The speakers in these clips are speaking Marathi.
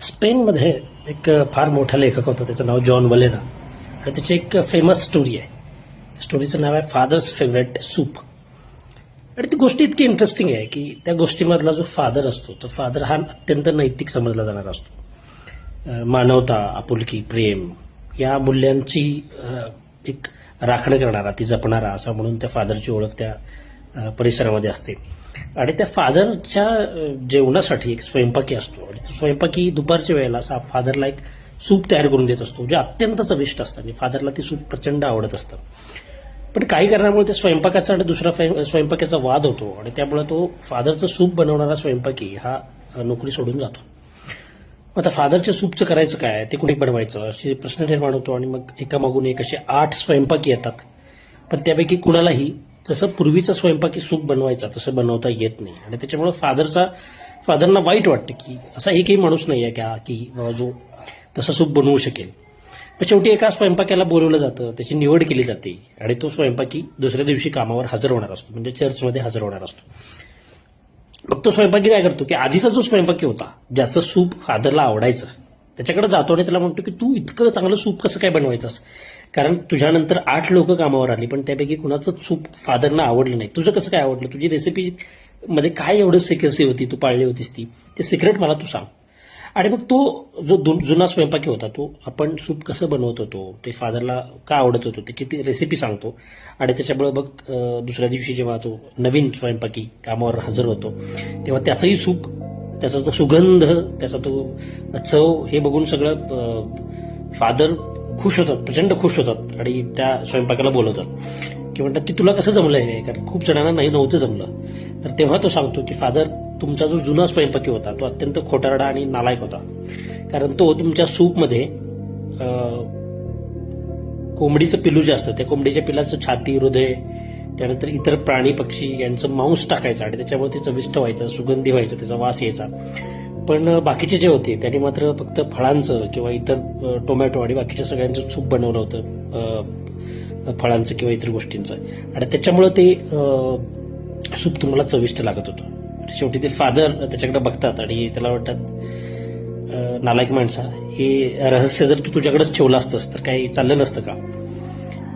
स्पेनमध्ये एक फार मोठा लेखक होता, त्याचं नाव जॉन वलेरा. आणि त्याची एक फेमस स्टोरी आहे. त्या स्टोरीचं नाव आहे फादर्स फेवरेट सूप. आणि ती गोष्ट इतकी इंटरेस्टिंग आहे की त्या गोष्टीमधला जो फादर असतो तो फादर हा अत्यंत नैतिक समजला जाणारा असतो. मानवता, आपुलकी, प्रेम या मूल्यांची एक राखण करणारा, ती जपणारा असा म्हणून त्या फादरची ओळख त्या परिसरामध्ये असते. आणि त्या फादरच्या जेवणासाठी एक स्वयंपाकी असतो आणि तो स्वयंपाकी दुपारच्या वेळेला असा फादरला एक सूप तयार करून देत असतो जे अत्यंत चविष्ट असतं आणि फादरला ते सूप प्रचंड आवडत असतं. पण काही कारणामुळे त्या स्वयंपाकाचा आणि दुसरा स्वयंपाकाचा वाद होतो आणि त्यामुळे तो फादरचं सूप बनवणारा स्वयंपाकी हा नोकरी सोडून जातो. आता फादरच्या सूपचं करायचं काय, ते कुणी बनवायचं असे प्रश्न निर्माण होतो. आणि मग एकामागून एक असे 8 स्वयंपाकी येतात, पण त्यापैकी कुणालाही जसं पूर्वीचा स्वयंपाकी सूप बनवायचा तसं बनवता येत नाही. आणि त्याच्यामुळे फादरना वाईट वाटतं की असा एकही माणूस नाही आहे की जो तसं सूप बनवू शकेल. पण शेवटी एका स्वयंपाक्याला बोलवलं जातं, त्याची निवड केली जाते आणि तो स्वयंपाकी दुसऱ्या दिवशी कामावर हजर होणार असतो, म्हणजे चर्चमध्ये हजर होणार असतो. मग तो स्वयंपाकी काय करतो की आधीचा जो स्वयंपाकी होता ज्याचं सूप फादरला आवडायचं त्याच्याकडे जातो आणि त्याला म्हणतो की तू इतकं चांगलं सूप कसं काय बनवायचंस, कारण तुझ्यानंतर 8 लोक कामावर आली पण त्यापैकी कुणाचंच सूप फादरना आवडलं नाही, तुझं कसं काय आवडलं, तुझी रेसिपी मध्ये काय एवढं सिक्रेसी होती, तू पाळली होतीस ती, ते सिक्रेट मला तू सांग. आणि मग तो जो जुना स्वयंपाकी होता तो आपण सूप कसं बनवत होतो, ते फादरला का आवडत होतो त्याची ती रेसिपी सांगतो. आणि त्याच्यामुळे मग दुसऱ्या दिवशी जेव्हा तो नवीन स्वयंपाकी कामावर हजर होतो तेव्हा त्याचंही सूप, त्याचा तो सुगंध, त्याचा तो चव हे बघून सगळं फादर खुश होतात, प्रचंड खुश होतात आणि त्या स्वयंपाकाला बोलवतात की म्हणतात की तुला कसं जमलं आहे, कारण खूप जणांना नव्हतं जमलं. तर तेव्हा तो सांगतो की फादर, तुमचा जो जुना स्वयंपाकी होता तो अत्यंत खोटारडा आणि नालायक होता, कारण तो तुमच्या सूपमध्ये कोंबडीचं पिलू जे असतं त्या कोंबडीच्या पिलाचं छाती, हृदय, त्यानंतर इतर प्राणी पक्षी यांचं मांस टाकायचं आणि त्याच्यामुळे ते चविष्ट व्हायचं, सुगंधी व्हायचं, त्याचा वास यायचा. पण बाकीचे जे होते त्यांनी मात्र फक्त फळांचं किंवा इतर टोमॅटो आणि बाकीच्या सगळ्यांचं सूप बनवलं होतं, फळांचं किंवा इतर गोष्टींचं, आणि त्याच्यामुळे ते सूप तुम्हाला चविष्ट लागत होतं. शेवटी ते फादर त्याच्याकडे बघतात आणि त्याला वाटतात, नालायक माणसा, हे रहस्य जर तू तुझ्याकडेच ठेवलं असतंस तर काही चाललं नसतं का.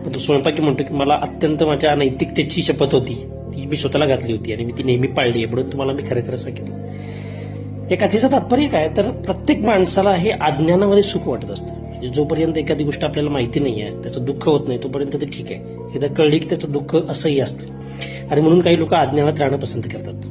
पण तो स्वयंपाकी म्हणतो की मला अत्यंत माझ्या नैतिकतेची शपथ होती, ती मी स्वतःला घातली होती आणि मी ती नेहमी पाळली आहे, म्हणून तुम्हाला मी खरं खरं सांगितलं. या कथेचं तात्पर्य काय, तर प्रत्येक माणसाला हे अज्ञानामध्ये सुख वाटत असतं. म्हणजे जोपर्यंत एखादी गोष्ट आपल्याला माहिती नाही आहे, त्याचं दुःख होत नाही, तोपर्यंत ते ठीक आहे. एकदा कळली की त्याचं दुःख असंही असतं आणि म्हणून काही लोक अज्ञानात राहणं पसंत करतात.